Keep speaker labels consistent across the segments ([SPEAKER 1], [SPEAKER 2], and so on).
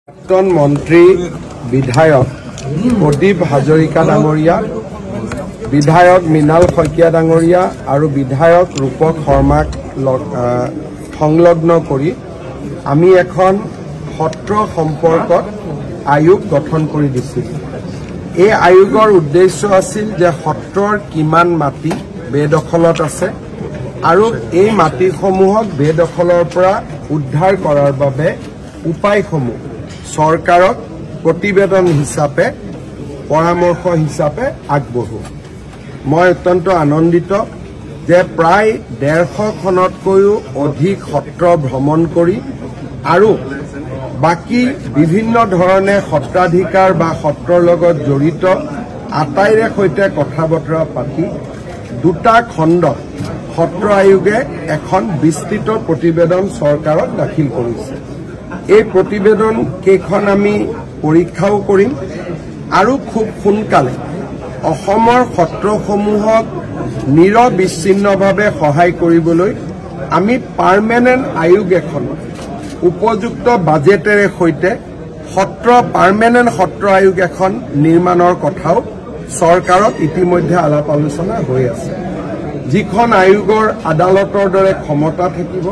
[SPEAKER 1] প্ৰাক্তন মন্ত্ৰী বিধায়ক প্ৰদীপ হাজৰিকা ডাঙৰীয়া, বিধায়ক মৃণাল শইকীয়া ডাঙৰীয়া আৰু বিধায়ক ৰূপক শৰ্মাক সংলগ্ন কৰি আমি এখন সত্ৰ সম্পৰ্কত আয়োগ গঠন কৰি দিছিল। এই আয়োগৰ উদ্দেশ্য আছিল যে সত্ৰৰ কিমান মাটি বেদখলত আছে আৰু এই মাটিসমূহক বেদখলৰ পৰা উদ্ধাৰ কৰাৰ বাবে উপায়সমূহ চৰকাৰক প্ৰতিবেদন হিচাপে পৰামৰ্শ হিচাপে আগবঢ়ো। মই অত্যন্ত আনন্দিত যে প্ৰায় 150খনতকৈও অধিক সত্ৰ ভ্ৰমণ কৰি আৰু বাকী বিভিন্ন ধৰণে সত্ৰাধিকাৰ বা সত্ৰৰ লগত জড়িত আটাইৰে সৈতে কথা বতৰা পাতি দুটা খণ্ডত সত্ৰ আয়োগে এখন বিস্তৃত প্ৰতিবেদন চৰকাৰত দাখিল কৰিছে। এই প্ৰতিবেদন কেইখন আমি পৰীক্ষাও কৰিম আৰু খুব সোনকালে অসমৰ সত্ৰসমূহক নিৰবিচ্ছিন্নভাৱে সহায় কৰিবলৈ আমি পাৰ্মানেণ্ট আয়োগ এখন উপযুক্ত বাজেটেৰে সৈতে পাৰ্মানেণ্ট সত্ৰ আয়োগ এখন নিৰ্মাণৰ কথাও চৰকাৰত ইতিমধ্যে আলাপ আলোচনা হৈ আছে, যিখন আয়োগৰ আদালতৰ দৰে ক্ষমতা থাকিব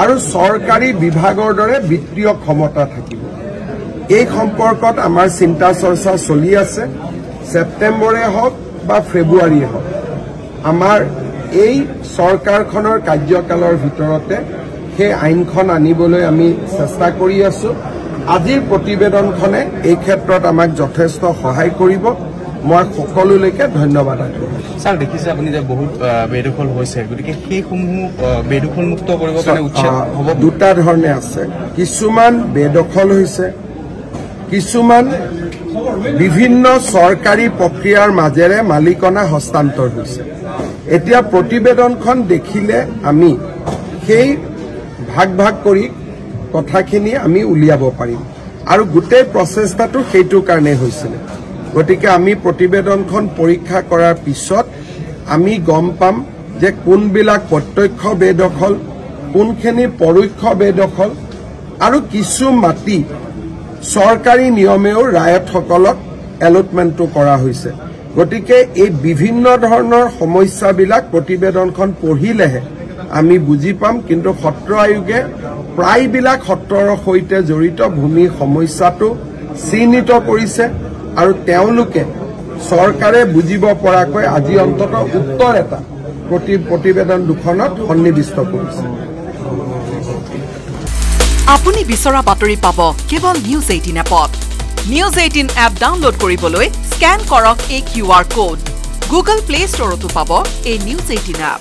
[SPEAKER 1] আৰু চৰকাৰী বিভাগৰ দৰে বিত্তীয় ক্ষমতা থাকিব। এই সম্পৰ্কত আমাৰ চিন্তা চৰ্চা চলি আছে। ছেপ্টেম্বৰে হওক বা ফেব্ৰুৱাৰীয়ে হওক আমাৰ এই চৰকাৰখনৰ কাৰ্যকালৰ ভিতৰতে সেই আইনখন আনিবলৈ আমি চেষ্টা কৰি আছো। আজিৰ প্ৰতিবেদনখনে এই ক্ষেত্ৰত আমাক যথেষ্ট সহায় কৰিব। মই সকলোলৈকে ধন্যবাদ আছো।
[SPEAKER 2] স্যার, দেখিছে আপুনি যে বহুত বেদখল হৈছে, গতিকে সেইসমূহ বেদখল মুক্ত কৰিবৰ কাৰণে উচ্ছেদ হ'ব
[SPEAKER 1] দুটা ধৰণে আছে। কিছুমান বেদখল হৈছে, কিছুমান বিভিন্ন চৰকাৰী প্ৰক্ৰিয়াৰ মাজেৰে মালিকনা হস্তান্তৰ হৈছে। এতিয়া প্ৰতিবেদনখন দেখিলে আমি সেই ভাগ ভাগ কৰি কথাখিনি আমি উলিয়াব পাৰিম আৰু গোটেই প্ৰচেষ্টাটো সেইটো কাৰণে হৈছিল। গতিকে আমি প্ৰতিবেদনখন পৰীক্ষা কৰাৰ পিছত আমি গম পাম যে কোনবিলাক প্ৰত্যক্ষ বেদখল, কোনখিনি পৰোক্ষ বেদখল আৰু কিছু মাটি চৰকাৰী নিয়মেও ৰায়তসকলক এলটমেণ্টটো কৰা হৈছে। গতিকে এই বিভিন্ন ধৰণৰ সমস্যাবিলাক প্ৰতিবেদনখন পঢ়িলেহে আমি বুজি পাম। কিন্তু সত্ৰ আয়োগে প্ৰায়বিলাক সত্ৰৰ সৈতে জড়িত ভূমিৰ সমস্যাটো চিহ্নিত কৰিছে আৰু তেওঁলোকে চৰকাৰে বুজিব পৰাকৈ আজি অন্তত উত্তৰ এটা প্ৰতিবেদন দুখনত সন্নিৱিষ্ট কৰিছে।
[SPEAKER 3] আপুনি বিচৰা বাতৰি পাব কেৱল নিউজ 18 এপত। নিউজ 18 এপ ডাউনলোড কৰিবলৈ স্কেন কৰক এই QR কোড। গুগল প্লে ষ্টৰতো পাব এই নিউজ 18 এপ।